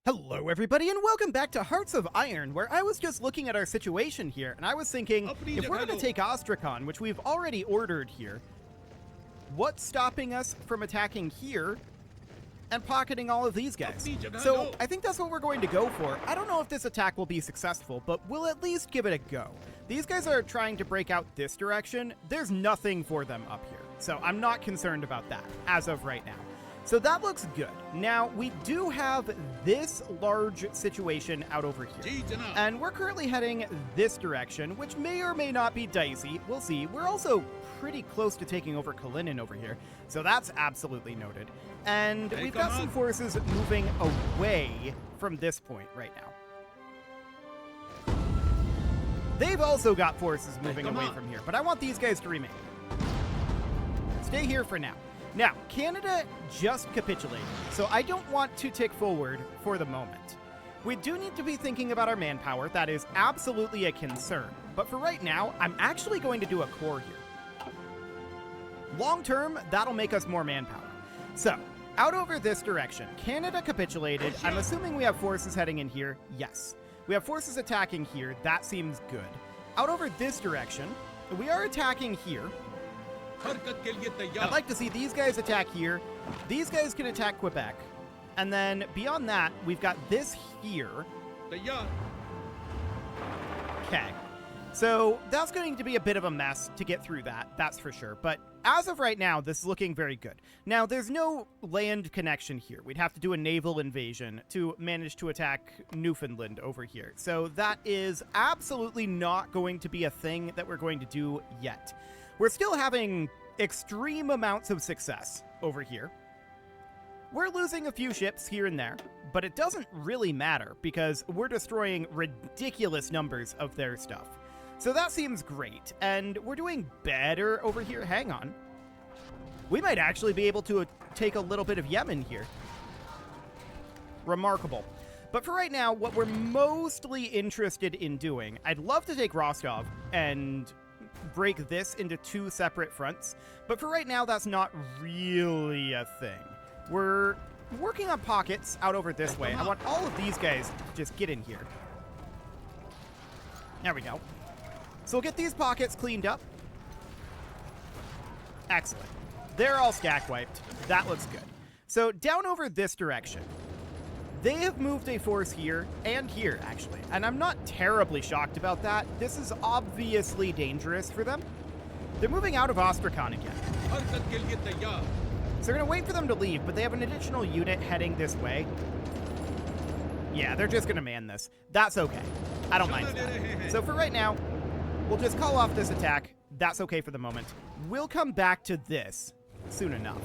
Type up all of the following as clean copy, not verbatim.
Hello everybody and welcome back to Hearts of Iron, where I was just looking at our situation here and I was thinking, if we're going to take Ostrakhan, which we've already ordered here, what's stopping us from attacking here and pocketing all of these guys? So I think that's what we're going to go for. I don't know if this attack will be successful, but we'll at least give it a go. These guys are trying to break out this direction. There's nothing for them up here, so I'm not concerned about that as of right now. So that looks good. Now, we do have this large situation out over here. And we're currently heading this direction, which may or may not be dicey. We'll see. We're also pretty close to taking over Kalinin over here. So that's absolutely noted. And we've got some forces moving away from this point right now. They've also got forces moving away from here, but I want these guys to remain. Stay here for now. Now, Canada just capitulated, so I don't want to tick forward for the moment. We do need to be thinking about our manpower. That is absolutely a concern. But for right now, I'm actually going to do a core here. Long term, that'll make us more manpower. So, out over this direction, Canada capitulated. I'm assuming we have forces heading in here. Yes. We have forces attacking here. That seems good. Out over this direction, we are attacking here. I'd like to see these guys attack here. These guys can attack Quebec. And then beyond that, we've got this here. Okay. So that's going to be a bit of a mess to get through that, that's for sure. But as of right now, this is looking very good. Now, there's no land connection here. We'd have to do a naval invasion to manage to attack Newfoundland over here. So that is absolutely not going to be a thing that we're going to do yet. We're still having extreme amounts of success over here. We're losing a few ships here and there, but it doesn't really matter because we're destroying ridiculous numbers of their stuff. So that seems great, and we're doing better over here. Hang on. We might actually be able to take a little bit of Yemen here. Remarkable. But for right now, what we're mostly interested in doing, I'd love to take Rostov and break this into two separate fronts, but for right now that's not really a thing. We're working on pockets out over this way. I want all of these guys to just get in here. There we go. So we'll get these pockets cleaned up. Excellent. They're all stack wiped. That looks good. So down over this direction, they have moved a force here and here, actually, and I'm not terribly shocked about that. This is obviously dangerous for them. They're moving out of Ostrakhan again. So they're going to wait for them to leave, but they have an additional unit heading this way. Yeah, they're just going to man this. That's okay. I don't mind that. So for right now, we'll just call off this attack. That's okay for the moment. We'll come back to this soon enough.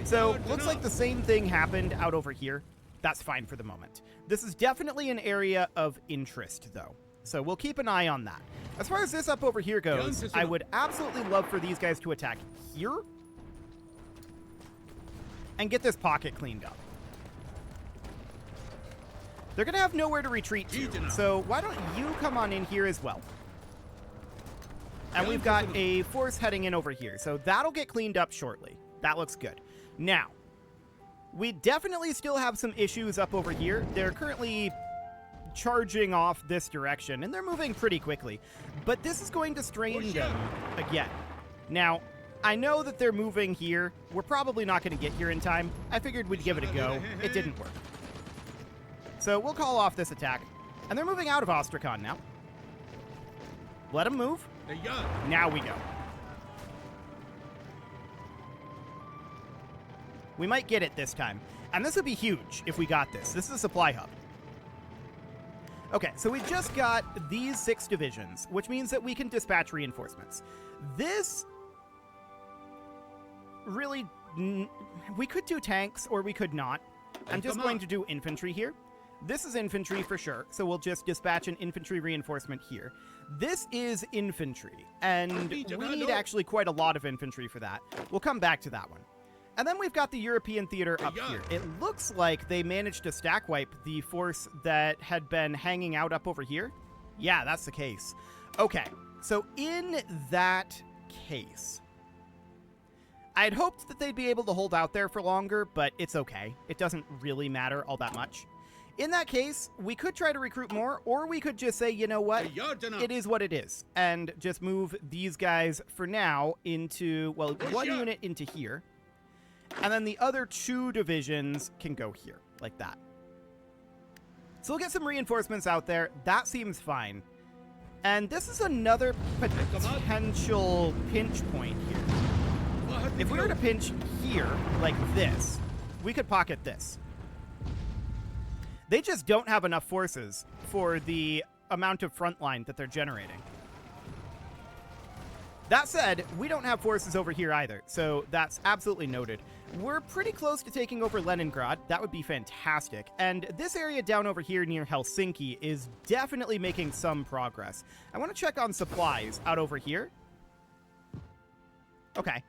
So looks like the same thing happened out over here. That's fine for the moment. This is definitely an area of interest, though. So we'll keep an eye on that. As far as this up over here goes, I would absolutely love for these guys to attack here and get this pocket cleaned up. They're going to have nowhere to retreat to, so why don't you come on in here as well? And we've got a force heading in over here, so that'll get cleaned up shortly. That looks good. Now, we definitely still have some issues up over here. They're currently charging off this direction, and they're moving pretty quickly. But this is going to strain them again. Now, I know that they're moving here. We're probably not going to get here in time. I figured we'd give it a go. It didn't work. So we'll call off this attack. And they're moving out of Ostrakhan now. Let them move. Now we go. We might get it this time. And this would be huge if we got this. This is a supply hub. Okay, so we just got these 6 divisions, which means that we can dispatch reinforcements. This really... we could do tanks or we could not. I'm just going to do infantry here. This is infantry for sure, so we'll just dispatch an infantry reinforcement here. This is infantry, and we need actually quite a lot of infantry for that. We'll come back to that one. And then we've got the European theater up here. It looks like they managed to stack wipe the force that had been hanging out up over here. Yeah, that's the case. Okay, so in that case, I'd hoped that they'd be able to hold out there for longer, but it's okay. It doesn't really matter all that much. In that case, we could try to recruit more, or we could just say, you know what, it is what it is, and just move these guys for now into, well, one unit into here, and then the other 2 divisions can go here, like that. So we'll get some reinforcements out there. That seems fine. And this is another potential pinch point here. If we were to pinch here, like this, we could pocket this. They just don't have enough forces for the amount of front line that they're generating. That said, we don't have forces over here either, so that's absolutely noted. We're pretty close to taking over Leningrad. That would be fantastic. And this area down over here near Helsinki is definitely making some progress. I want to check on supplies out over here. Okay.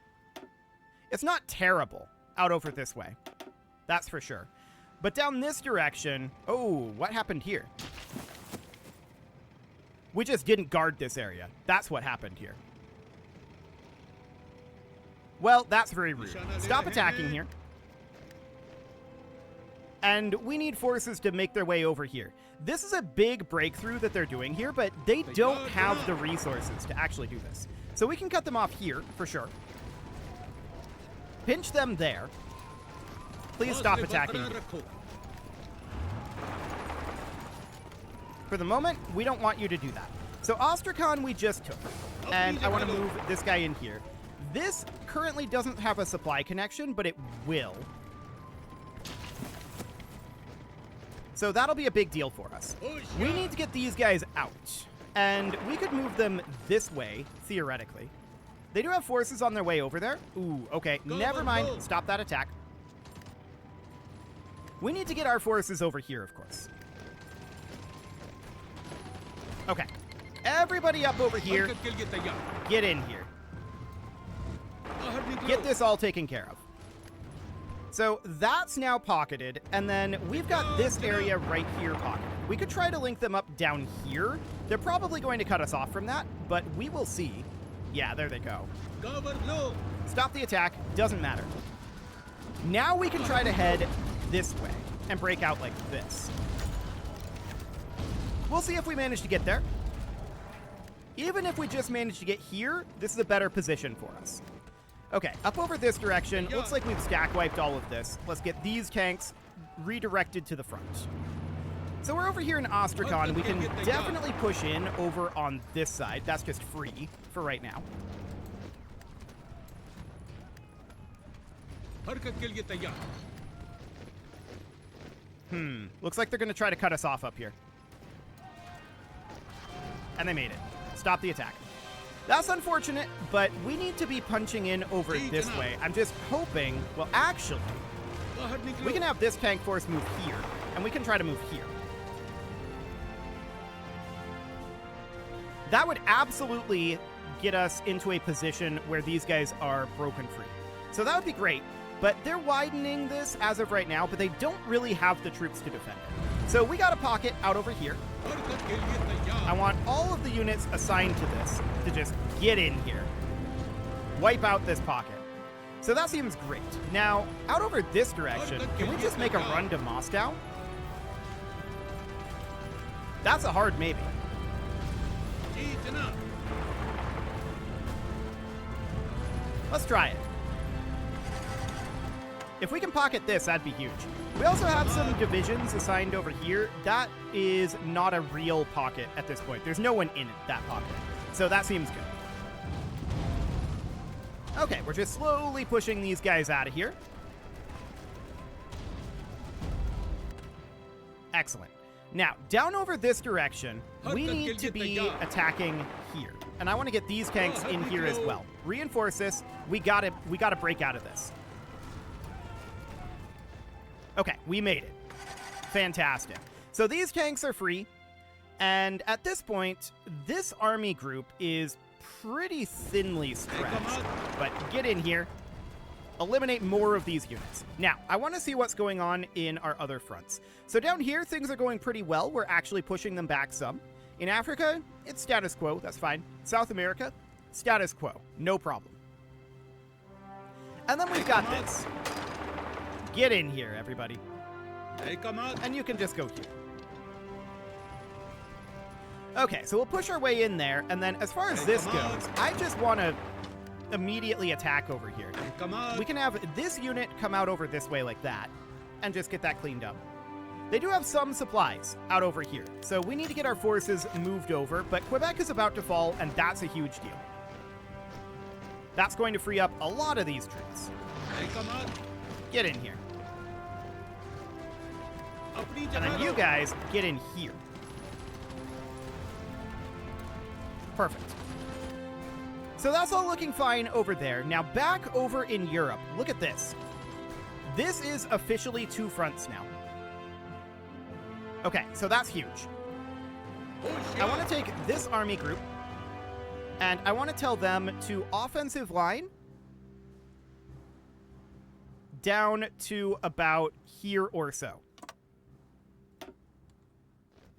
It's not terrible out over this way. That's for sure. But down this direction... Oh, what happened here? We just didn't guard this area. That's what happened here. Well, that's very rude. Stop attacking here. And we need forces to make their way over here. This is a big breakthrough that they're doing here, but they don't have the resources to actually do this. So we can cut them off here, for sure. Pinch them there. Please stop attacking me. For the moment, we don't want you to do that. So Astrakhan we just took. And I want to move this guy in here. This currently doesn't have a supply connection, but it will. So that'll be a big deal for us. We need to get these guys out. And we could move them this way, theoretically. They do have forces on their way over there. Ooh, okay. Never mind. Stop that attack. We need to get our forces over here, of course. Okay. Everybody up over here. Get in here. Get this all taken care of. So that's now pocketed, and then we've got this area right here pocketed. We could try to link them up down here. They're probably going to cut us off from that, but we will see. Yeah, there they go. Stop the attack. Doesn't matter. Now we can try to head this way and break out like this. We'll see if we manage to get there. Even if we just manage to get here, this is a better position for us. Okay, up over this direction. Looks like we've stack wiped all of this. Let's get these tanks redirected to the front. So we're over here in Astrakhan. We can definitely push in over on this side. That's just free for right now. Looks like they're going to try to cut us off up here. And they made it. Stop the attack. That's unfortunate, but we need to be punching in over this way. I'm just hoping... Well, actually, we can have this tank force move here, and we can try to move here. That would absolutely get us into a position where these guys are broken free. So that would be great, but they're widening this as of right now, but they don't really have the troops to defend it. So we got a pocket out over here. I want all of the units assigned to this to just get in here. Wipe out this pocket. So that seems great. Now, out over this direction, can we just make a run to Moscow? That's a hard maybe. Let's try it. If we can pocket this, that'd be huge. We also have some divisions assigned over here. That is not a real pocket at this point. There's no one in that pocket. So that seems good. Okay, we're just slowly pushing these guys out of here. Excellent. Now, down over this direction, we need to be attacking here. And I want to get these tanks in here as well. Reinforce this. We gotta break out of this. Okay, we made it. Fantastic. So these tanks are free, and at this point, this army group is pretty thinly stretched. But get in here, eliminate more of these units. Now, I want to see what's going on in our other fronts. So down here, things are going pretty well. We're actually pushing them back some. In Africa, it's status quo. That's fine. South America, status quo. No problem. And then we've got this. Get in here, everybody. And you can just go here. Okay, so we'll push our way in there, and then as far as this goes, I just want to immediately attack over here. We can have this unit come out over this way like that, and just get that cleaned up. They do have some supplies out over here, so we need to get our forces moved over, but Quebec is about to fall, and that's a huge deal. That's going to free up a lot of these troops. Get in here. And then you guys get in here. Perfect. So that's all looking fine over there. Now back over in Europe, look at this. This is officially 2 fronts now. Okay, so that's huge. I want to take this army group, and I want to tell them to offensive line down to about here or so.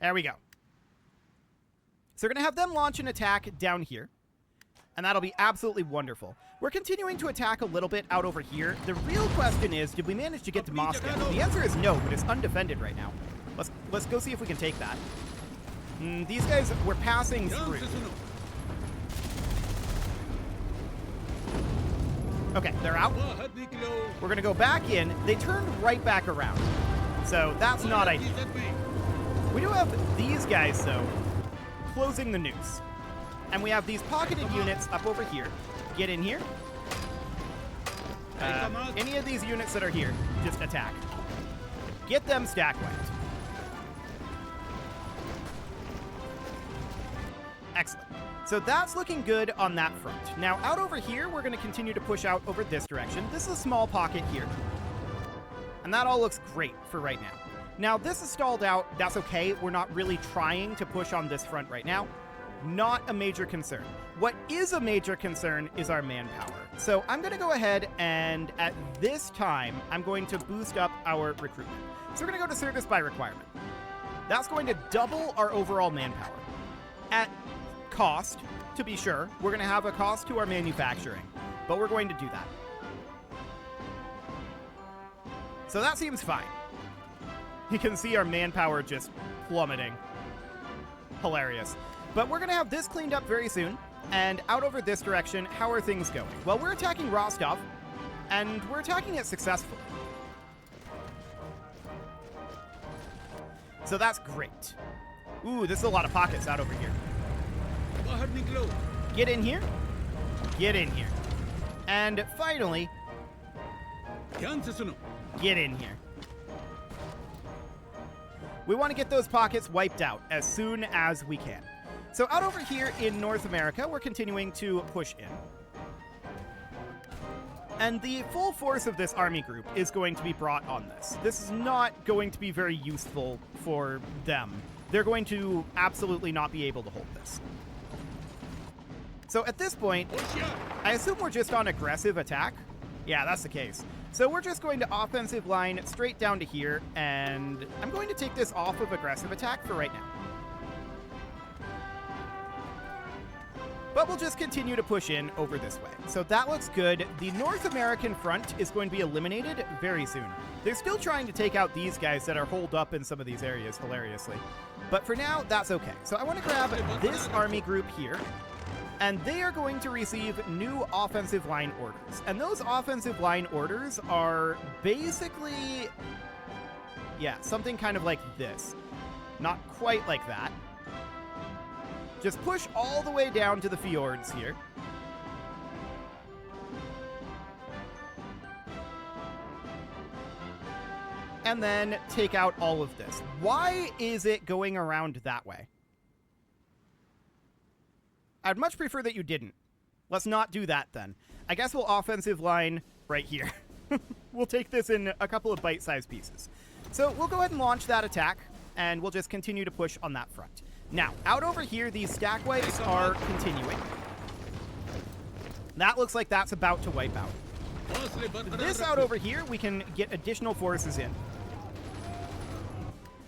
There we go. So we're going to have them launch an attack down here, and that'll be absolutely wonderful. We're continuing to attack a little bit out over here. The real question is, did we manage to get to Moscow? The answer is no, but it's undefended right now. Let's go see if we can take that. These guys were passing through. Okay, they're out. We're going to go back in. They turned right back around, so that's not ideal. We do have these guys, though, closing the noose. And we have these pocketed units up over here. Get in here. Any of these units that are here, just attack. Get them stack wiped. Excellent. So that's looking good on that front. Now, out over here, we're going to continue to push out over this direction. This is a small pocket here. And that all looks great for right now. Now, this is stalled out. That's okay. We're not really trying to push on this front right now. Not a major concern. What is a major concern is our manpower. So I'm going to go ahead and at this time, I'm going to boost up our recruitment. So we're going to go to service by requirement. That's going to double our overall manpower. At cost, to be sure, we're going to have a cost to our manufacturing, but we're going to do that. So that seems fine. You can see our manpower just plummeting. Hilarious. But we're going to have this cleaned up very soon. And out over this direction, how are things going? Well, we're attacking Rostov, and we're attacking it successfully. So that's great. Ooh, this is a lot of pockets out over here. Get in here. Get in here. And finally, get in here. We want to get those pockets wiped out as soon as we can. So out over here in North America, we're continuing to push in. And the full force of this army group is going to be brought on this. This is not going to be very useful for them. They're going to absolutely not be able to hold this. So at this point, I assume we're just on aggressive attack. Yeah, that's the case. So we're just going to offensive line straight down to here, and I'm going to take this off of aggressive attack for right now. But we'll just continue to push in over this way. So that looks good. The North American front is going to be eliminated very soon. They're still trying to take out these guys that are holed up in some of these areas, hilariously. But for now, that's okay. So I want to grab this army group here, and they are going to receive new offensive line orders. And those offensive line orders are basically, yeah, something kind of like this. Not quite like that. Just push all the way down to the fjords here. And then take out all of this. Why is it going around that way? I'd much prefer that you didn't. Let's not do that then. I guess we'll offensive line right here. We'll take this in a couple of bite-sized pieces. So we'll go ahead and launch that attack, and we'll just continue to push on that front. Now, out over here, these stack wipes are continuing. That looks like that's about to wipe out. This out over here, we can get additional forces in.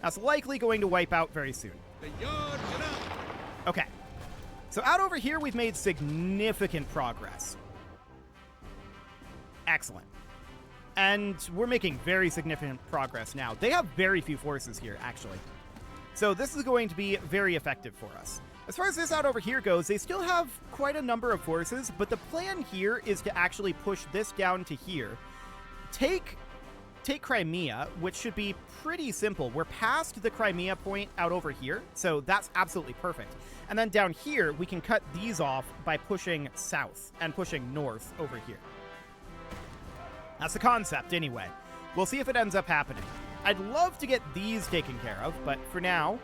That's likely going to wipe out very soon. Okay. So out over here, we've made significant progress. Excellent. And we're making very significant progress now. They have very few forces here, actually. So this is going to be very effective for us. As far as this out over here goes, they still have quite a number of forces, but the plan here is to actually push this down to here. Take Crimea, which should be pretty simple. We're past the Crimea point out over here, so that's absolutely perfect. And then down here, we can cut these off by pushing south and pushing north over here. That's the concept, anyway. We'll see if it ends up happening. I'd love to get these taken care of, but for now,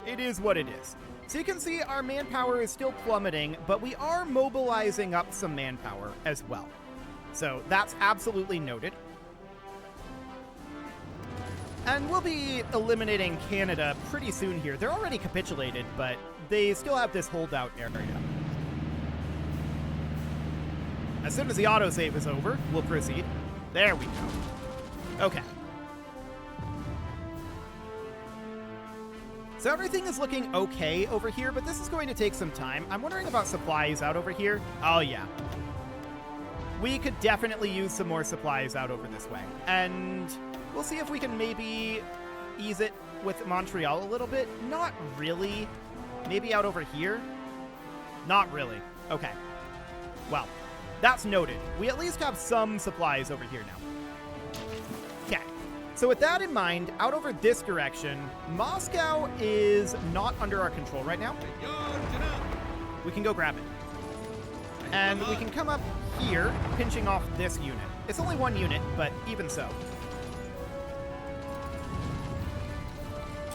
it is what it is. So you can see our manpower is still plummeting, but we are mobilizing up some manpower as well. So that's absolutely noted. And we'll be eliminating Canada pretty soon here. They're already capitulated, but they still have this holdout area. As soon as the autosave is over, we'll proceed. There we go. Okay. So everything is looking okay over here, but this is going to take some time. I'm wondering about supplies out over here. Oh, yeah. We could definitely use some more supplies out over this way. And we'll see if we can maybe ease it with Montreal a little bit. Not really. Maybe out over here? Not really. Okay. Well, that's noted. We at least have some supplies over here now. Okay. So with that in mind, out over this direction, Moscow is not under our control right now. We can go grab it. And we can come up here, pinching off this unit. It's only one unit, but even so.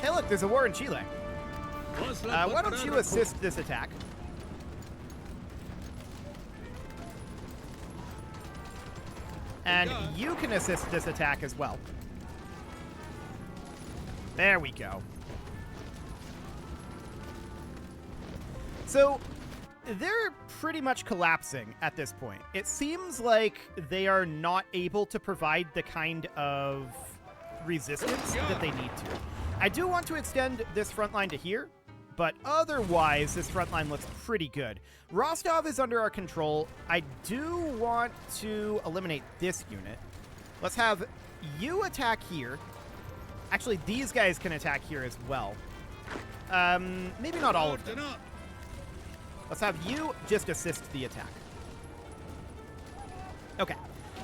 Hey, look, there's a war in Chile. Why don't you assist this attack? And you can assist this attack as well. There we go. So, they're pretty much collapsing at this point. It seems like they are not able to provide the kind of resistance that they need to. I do want to extend this front line to here, but otherwise, this front line looks pretty good. Rostov is under our control. I do want to eliminate this unit. Let's have you attack here. Actually, these guys can attack here as well. Maybe not all of them. Let's have you just assist the attack. Okay.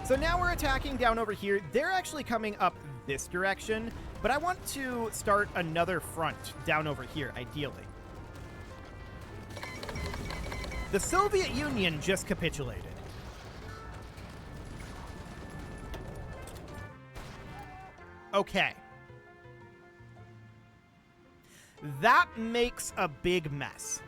So now we're attacking down over here. They're actually coming up this direction, but I want to start another front down over here, ideally. The Soviet Union just capitulated. Okay. That makes a big mess.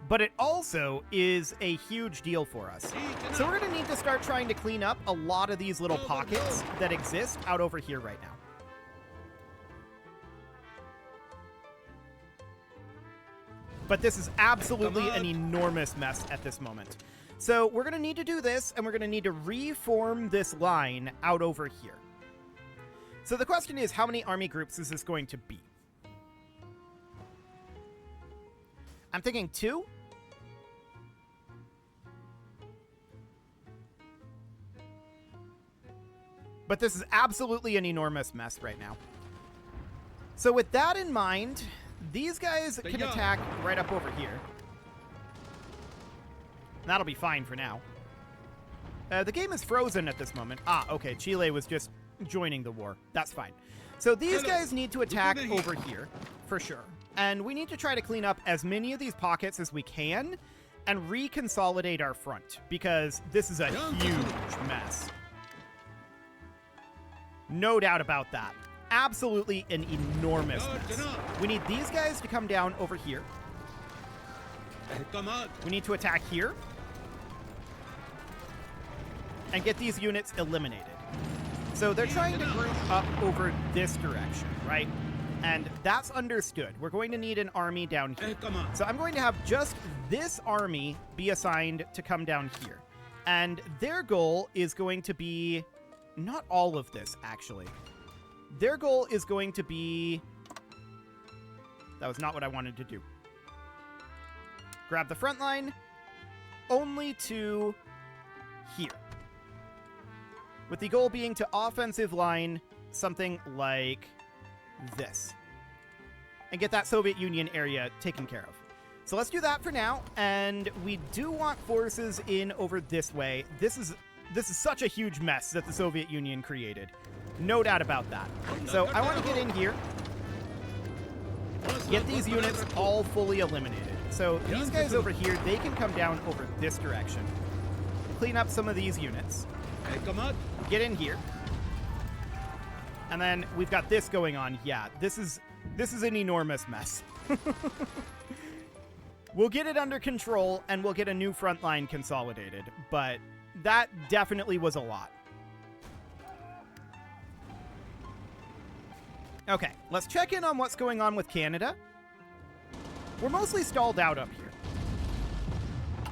But it also is a huge deal for us. So we're going to need to start trying to clean up a lot of these little pockets that exist out over here right now. But this is absolutely an enormous mess at this moment. So we're going to need to do this, and we're going to need to reform this line out over here. So the question is, how many army groups is this going to be? I'm thinking 2. But this is absolutely an enormous mess right now. So with that in mind, these guys can attack right up over here. That'll be fine for now. The game is frozen at this moment. Ah, okay. Chile was just joining the war. That's fine. So these guys need to attack over here, for sure. And we need to try to clean up as many of these pockets as we can and reconsolidate our front, because this is a huge mess. No doubt about that. Absolutely an enormous mess. We need these guys to come down over here. We need to attack here and get these units eliminated. So they're trying to group up over this direction, right? And that's understood. We're going to need an army down here. So I'm going to have just this army be assigned to come down here. And their goal is going to be... not all of this, actually. Their goal is going to be... that was not what I wanted to do. grab the front line only to here. With the goal being to offensive line something like this. And get that Soviet Union area taken care of. So let's do that for now, and we do want forces in over this way. This is such a huge mess that the Soviet Union created. No doubt about that. So I want to get in here, get these units all fully eliminated. So these guys over here, they can come down over this direction. Clean up some of these units. Get in here. And then we've got this going on. Yeah, this is an enormous mess. We'll get it under control, and we'll get a new front line consolidated, but that definitely was a lot. Okay, let's check in on what's going on with Canada. We're mostly stalled out up here.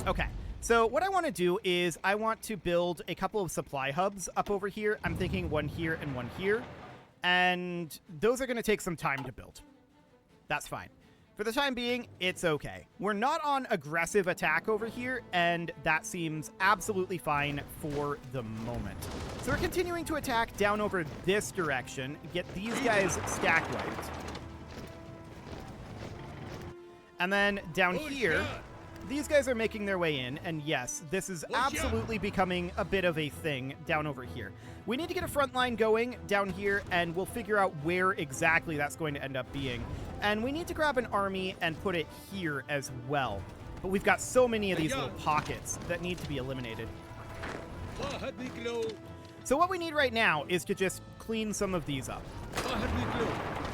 Okay, so what I want to do is I want to build a couple of supply hubs up over here. I'm thinking one here and one here, and those are going to take some time to build. That's fine. For the time being, it's okay. We're not on aggressive attack over here, and that seems absolutely fine for the moment. So we're continuing to attack down over this direction, get these guys stack wiped. And then down here, these guys are making their way in, and yes, this is absolutely becoming a bit of a thing down over here. We need to get a front line going down here, and we'll figure out where exactly that's going to end up being. And we need to grab an army and put it here as well. But we've got so many of these little pockets that need to be eliminated. So what we need right now is to just clean some of these up.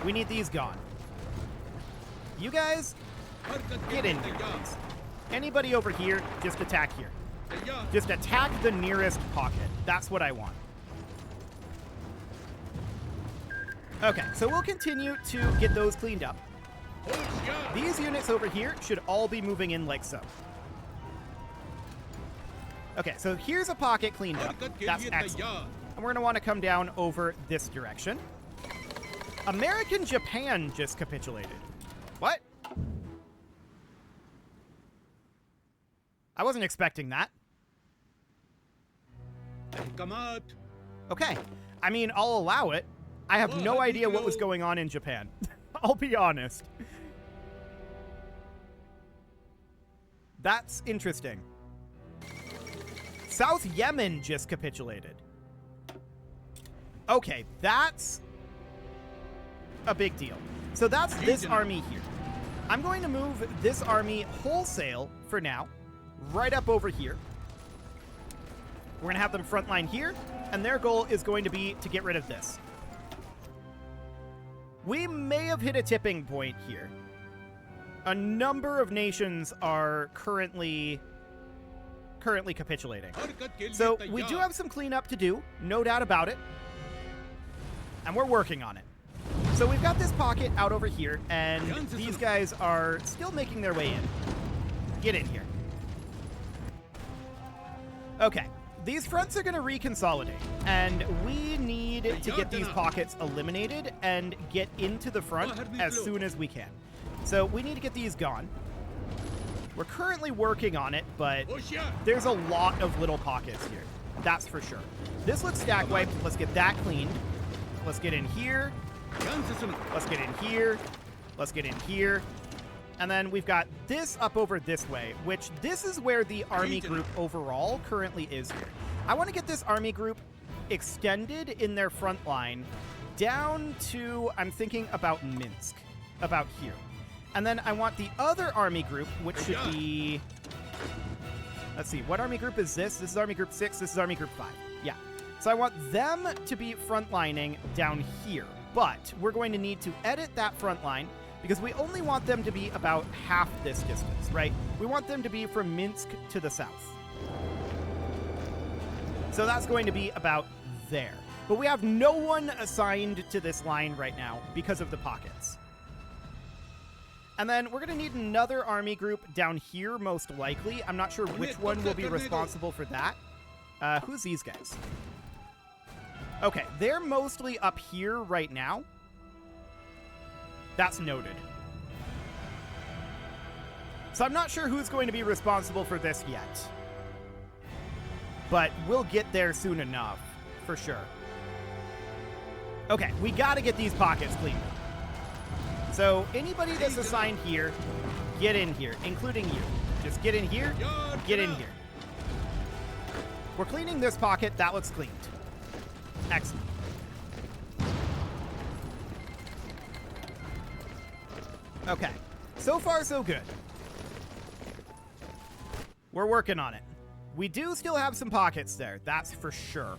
We need these gone. You guys, get in here, please. Anybody over here, just attack here. Just attack the nearest pocket. That's what I want. Okay, so we'll continue to get those cleaned up. These units over here should all be moving in like so. Okay, so here's a pocket cleaned up. That's excellent. And we're going to want to come down over this direction. American Japan just capitulated. What? I wasn't expecting that. Okay. I mean, I'll allow it. I have no idea what was going on in Japan. I'll be honest. That's interesting. South Yemen just capitulated. Okay, that's a big deal. So that's this army here. I'm going to move this army wholesale for now, right up over here. We're going to have them frontline here, and their goal is going to be to get rid of this. We may have hit a tipping point here. A number of nations are currently capitulating. So we do have some cleanup to do, no doubt about it. And we're working on it. So we've got this pocket out over here, and these guys are still making their way in. Get in here. Okay. These fronts are going to reconsolidate, and we need to get these pockets eliminated and get into the front as soon as we can. So we need to get these gone. We're currently working on it, but there's a lot of little pockets here. That's for sure. This looks stack wiped. Let's get that cleaned. Let's get in here. Let's get in here. Let's get in here. And then we've got this up over this way, which this is where the army group overall currently is here. I want to get this army group extended in their front line down to, I'm thinking about Minsk, about here. And then I want the other army group, which should be, let's see, what army group is this? This is Army Group 6, this is Army Group 5. Yeah. So I want them to be frontlining down here, but we're going to need to edit that front line because we only want them to be about half this distance, right? We want them to be from Minsk to the south. So that's going to be about there. But we have no one assigned to this line right now because of the pockets. And then we're going to need another army group down here, most likely. I'm not sure which one will be responsible for that. Who's these guys? Okay, they're mostly up here right now. That's noted. So I'm not sure who's going to be responsible for this yet. But we'll get there soon enough, for sure. Okay, we gotta get these pockets cleaned. So anybody that's assigned here, get in here, including you. Just get in here, get in here. We're cleaning this pocket. That looks cleaned. Excellent. Okay, so far so good. We're working on it. We do still have some pockets there, that's for sure.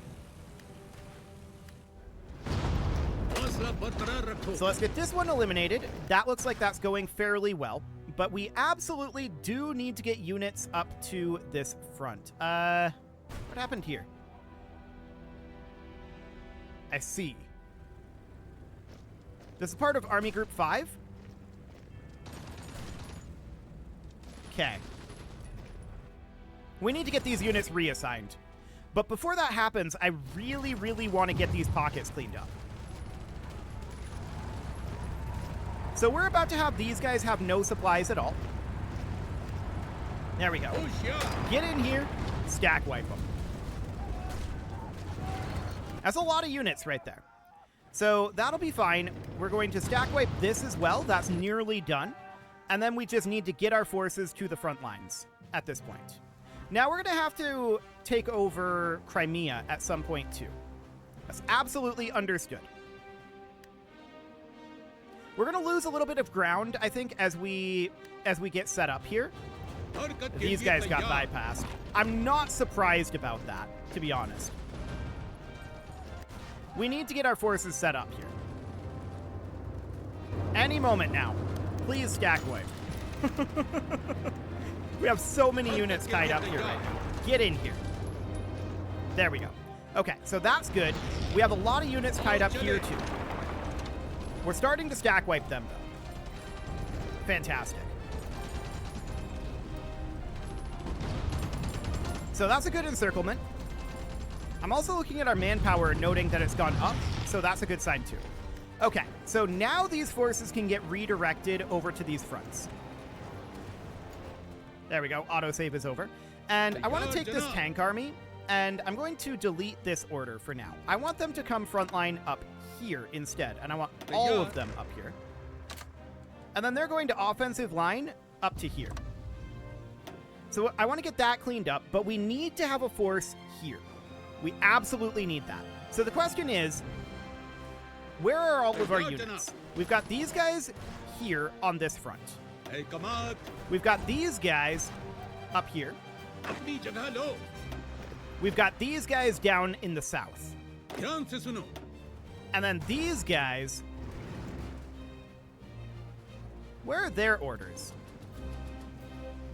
So let's get this one eliminated. That looks like that's going fairly well. But we absolutely do need to get units up to this front. What happened here? I see. This is part of Army Group 5? Okay. We need to get these units reassigned. But before that happens, I really, really want to get these pockets cleaned up. So we're about to have these guys have no supplies at all. There we go. Get in here, stack wipe them. That's a lot of units right there. So that'll be fine. We're going to stack wipe this as well. That's nearly done. And then we just need to get our forces to the front lines at this point. Now we're going to have to take over Crimea at some point too. That's absolutely understood. We're going to lose a little bit of ground, I think, as we get set up here. These guys got bypassed. I'm not surprised about that, to be honest. We need to get our forces set up here. Any moment now. Please stack wipe. We have so many units tied up here right now. Get in here. There we go. Okay, so that's good. We have a lot of units tied up here too. We're starting to stack wipe them, though. Fantastic. So that's a good encirclement. I'm also looking at our manpower and noting that it's gone up, so that's a good sign, too. Okay, so now these forces can get redirected over to these fronts. There we go. Autosave is over. And I want to take this tank army, and I'm going to delete this order for now. I want them to come frontline up here instead, and I want all of them up here. And then they're going to offensive line up to here. So I want to get that cleaned up, but we need to have a force here. We absolutely need that. So the question is, where are all of our units? We've got these guys here on this front. We've got these guys up here. We've got these guys down in the south. And then these guys, where are their orders?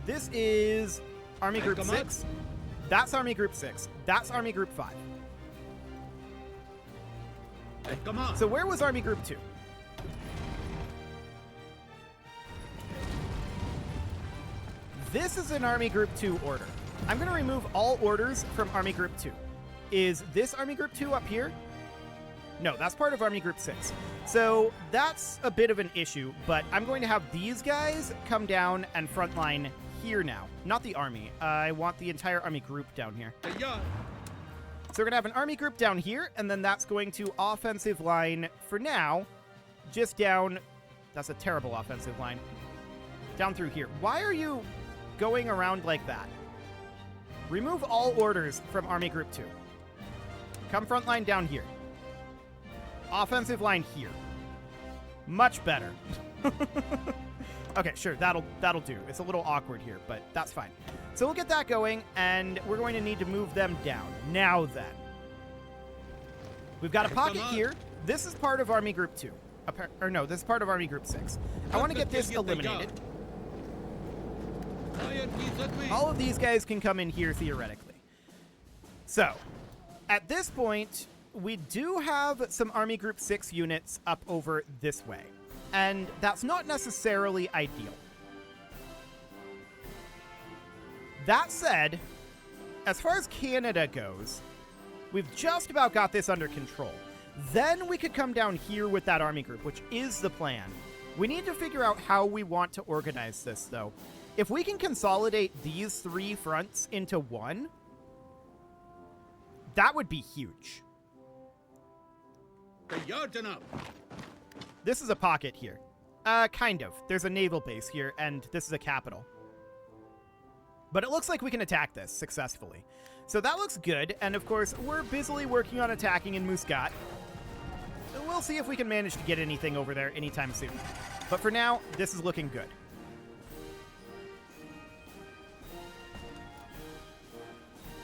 This is Army Group 6. That's Army Group 6. That's Army Group 5. So where was Army Group 2? This is an Army Group 2 order. I'm going to remove all orders from Army Group 2. Is this Army Group 2 up here? No, that's part of Army Group 6. So that's a bit of an issue, but I'm going to have these guys come down and frontline here now. Not the army. I want the entire army group down here. So we're going to have an army group down here, and then that's going to offensive line for now, just down. That's a terrible offensive line. Down through here. Why are you going around like that? Remove all orders from Army Group 2. Come frontline down here. Offensive line here. Much better. Okay, sure, that'll do. It's a little awkward here, but that's fine. So we'll get that going, and we're going to need to move them down. Now then. We've got a pocket here. This is part of Army Group 2. Or no, this is part of Army Group 6. I want to get this eliminated. All of these guys can come in here theoretically. So, at this point, we do have some Army Group 6 units up over this way. And that's not necessarily ideal. That said, as far as Canada goes, we've just about got this under control. Then we could come down here with that army group, which is the plan. We need to figure out how we want to organize this, though. If we can consolidate these 3 fronts into one, that would be huge. This is a pocket here. Kind of. There's a naval base here, and this is a capital. But it looks like we can attack this successfully. So that looks good, and of course, we're busily working on attacking in Muscat. So we'll see if we can manage to get anything over there anytime soon. But for now, this is looking good.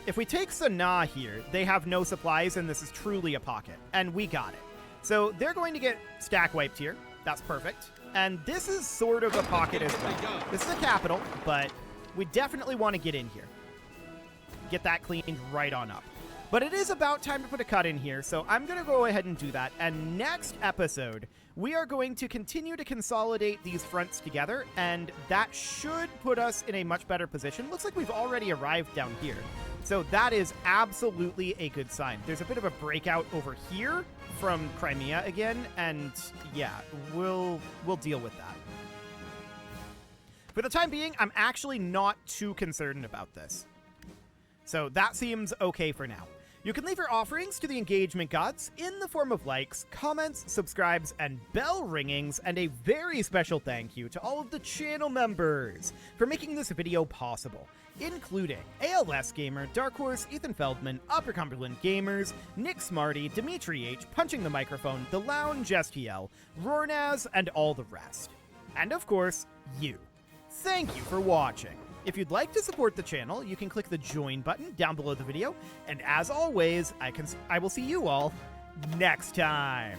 If we take Sanaa here, they have no supplies, and this is truly a pocket. And we got it. So they're going to get stack wiped here. That's perfect. And this is sort of a pocket as well. This is a capital, but we definitely want to get in here. Get that cleaned right on up. But it is about time to put a cut in here, so I'm going to go ahead and do that. And next episode, we are going to continue to consolidate these fronts together, and that should put us in a much better position. Looks like we've already arrived down here. So that is absolutely a good sign. There's a bit of a breakout over here from Crimea again, and yeah, we'll deal with that. For the time being, I'm actually not too concerned about this. So that seems okay for now. You can leave your offerings to the engagement gods in the form of likes, comments, subscribes, and bell ringings, and a very special thank you to all of the channel members for making this video possible, including ALS Gamer, Dark Horse, Ethan Feldman, Upper Cumberland Gamers, Nick Smarty, Dimitri H, Punching the Microphone, The Lounge STL, Rornaz, and all the rest. And of course, you. Thank you for watching. If you'd like to support the channel, you can click the join button down below the video, and as always, I will see you all next time.